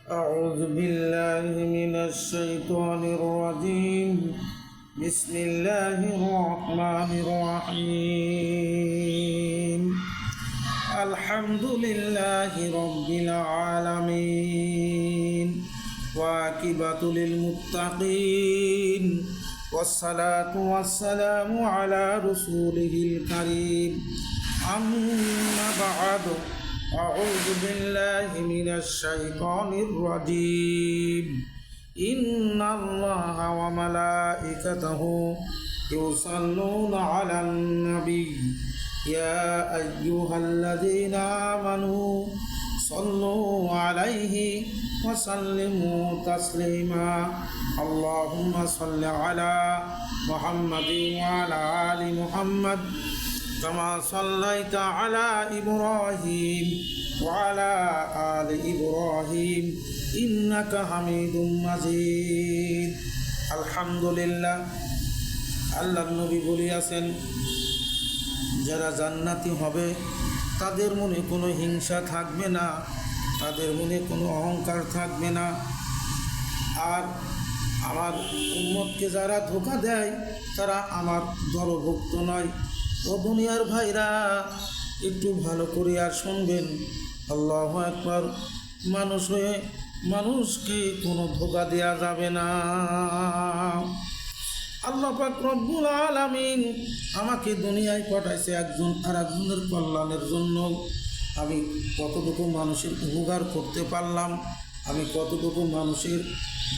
أعوذ بالله من الشيطان الرجيم. بسم الله الرحمن الرحيم. الحمد لله رب العالمين وعاقبة للمتقين والصلاة والسلام على رسوله الكريم. أما بعد، أعوذ بالله من الشيطان الرجيم. إن الله وملائكته يصلون على النبي يا أيها الذين آمنوا صلوا عليه وسلموا تسليما. اللهم صل على محمد وعلى آل محمد كما صليت على إبراهيم وعلى آل إبراهيم إنك حميد مجيد. আলহামদুলিল্লাহ। আল্লাহর নবী বলিয়াছেন, যারা জান্নাতি হবে তাদের মনে কোনো হিংসা থাকবে না, তাদের মনে কোনো অহংকার থাকবে না। আর আমার উম্মতকে যারা ধোঁকা দেয় তারা আমার দলভুক্ত নয়। ও দুনিয়ার ভাইরা, একটু ভালো করে আর শুনবেন। আল্লাহু আকবার। মানুষ হয়ে মানুষকে কোনো ধোঁকা দেওয়া যাবে না। আল্লাহ পাক রব্বুল আলামিন আমাকে দুনিয়ায় পাঠাইছে একজন আর একজনের কল্যাণের জন্য। আমি কতটুকু মানুষের উপকার করতে পারলাম, আমি কতটুকু মানুষের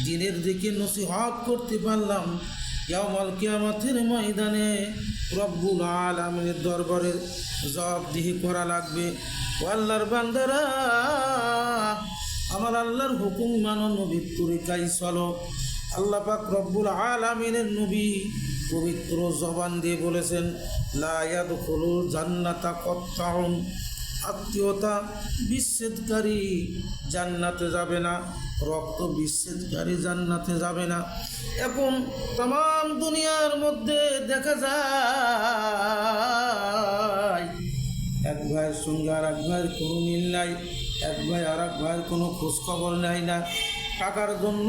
দিনের দিকে নসিহত করতে পারলাম, ইয়াউমুল কিয়ামতের ময়দানে রব্বুল আলামিনের দরবারে জবাবদিহি করা লাগবে। ও আল্লাহর বান্দারা, আমার আল্লাহর হুকুম মানো, নবীর তরিকায় চলো। আল্লাহ পাক রব্বুল আলামিনের নবী পবিত্র জবান দিয়ে বলেছেন, লা ইয়াদখুলুল জান্নাতা কাত্তাউন, আত্মীয়তা বিচ্ছেদকারী জান্নাতে যাবে না, রক্ত বিচ্ছেদকারী জান্নাতে যাবে না। এখন तमाम দুনিয়ার মধ্যে দেখা যায় এক ভাইয়ের সঙ্গে আর এক ভাইয়ের কোনো মিল নাই, এক ভাই আর এক ভাইয়ের কোনো খোঁজখবর নেয় না। টাকার জন্য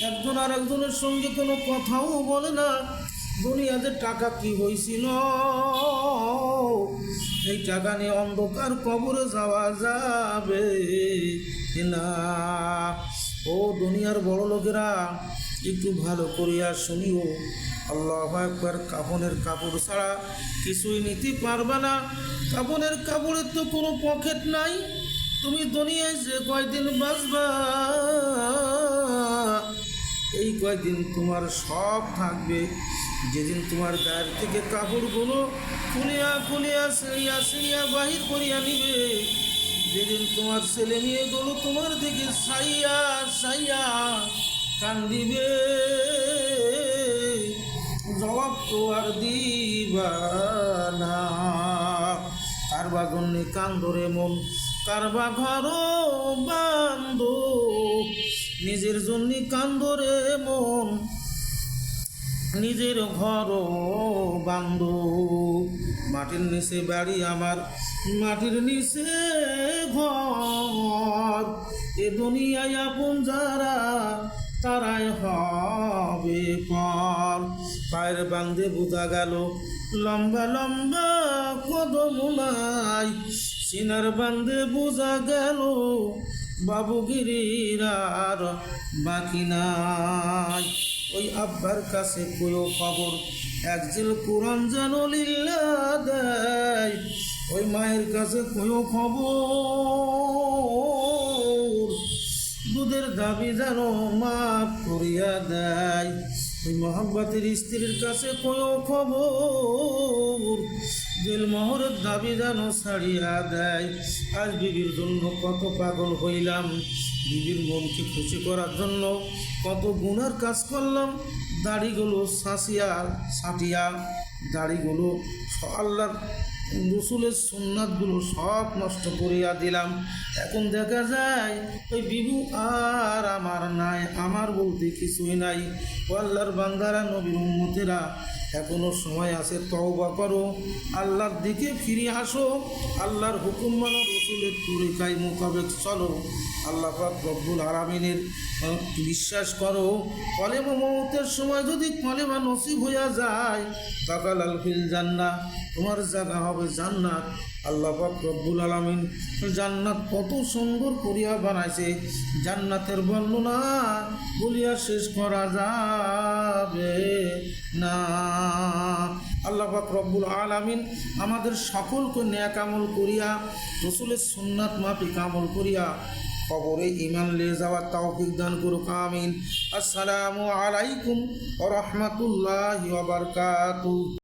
একজন আর একজনের সঙ্গে কোনো কথাও বলে না। দুনিয়াতে টাকা কি হয়েছিল, এই টাকা নিয়ে অন্ধকার কবরে যাওয়া যাবে না। ও দুনিয়ার বড় লোকেরা, একটু ভালো করিয়া শুনিও। আল্লাহু আকবার। কাফনের কাপড় ছাড়া কিছুই নিতে পারবে না। কাফনের কাপড়ের তো কোনো পকেট নাই। তুমি দুনিয়ায় যে কয়দিন বাঁচবা, এই কয়দিন তোমার সব থাকবে। যেদিন তোমার গায়ের থেকে কাপড়গুলো খুলিয়া খুলিয়া সিঁড়িয়া সিঁড়িয়া বাহির করিয়া নিবে, যেদিন তোমার ছেলে মেয়েগুলো তোমার দিকে সাইয়া সাইয়া কান্দিবে, জবাব তো আর দিবা না। কারবা জন্যে কান্দরে মন, কারবা ঘর বান্ধ, নিজের জন্য কান্দরে মন, নিজের ঘর বান্ধ। মাটির নিচে বাড়ি আমার, মাটির নিচে ঘর। এ দুনিয়ায় আপন যারা, তারাই হবে পর। পায়ের বান্ধে বোঝা গেল লম্বা লম্বা কদম নাই, সিনার বান্ধে বোঝা গেল বাবুগিরির আর বাকি নাই। ওই আব্বার কাছে কইও খবর, একজিল কোরআন যেন লিল্লাহ দেয়। ওই মায়ের কাছে কইও খবর, দুধের দাবি যেন মাফ করিয়া দেয়। ওই মোহাম্মতের স্ত্রীর কাছে কইও খবর, দিল মোহরের দাবি যেন ছাড়িয়া দেয়। আজ বিবির জন্য কত পাগল হইলাম, বিবির মনকে খুশি করার জন্য কত গুনার কাজ করলাম। দাড়িগুলো সাটিয়া দাড়িগুলো আল্লাহর রসুলের সুন্নাতগুলো সব নষ্ট করিয়া দিলাম। এখন দেখা যায় ওই বিবু আর আমার নাই, আমার বলতে কিছুই নাই। ও আল্লাহর বান্দারা, নবীর উম্মতেরা, এখনো সময় আছে, তওবা করো, আল্লাহর দিকে ফিরে আসো, আল্লাহর হুকুম মানো, রসুলের তরিকায় মোতাবেক চলো, আল্লাহ পাক রব্বুল আলামিনের বিশ্বাস করো। কলেমা মৌতের সময় যদি কলেমা নসিব হইয়া যায়, তাকালাল ফিল জান্নাহ, তোমার জায়গা হবে জান্নাত। আল্লাহ পাক রব্বুল আলামিন জান্নাত কত সুন্দর করিয়া বানাইছে, জান্নাতের বর্ণনা বলিয়া শেষ করা যাবে না। আল্লাহ পাক রব্বুল আলামিন আমাদের সকলকে নেক আমল করিয়া, রসুলের সুন্নাত মাফিক আমল করিয়া কবরে ঈমান লিয়ে যাওয়ার তৌফিক দান করুক, আমিন। আসসালামু আলাইকুম ওয়া রাহমাতুল্লাহি ওয়া বারাকাতুহু।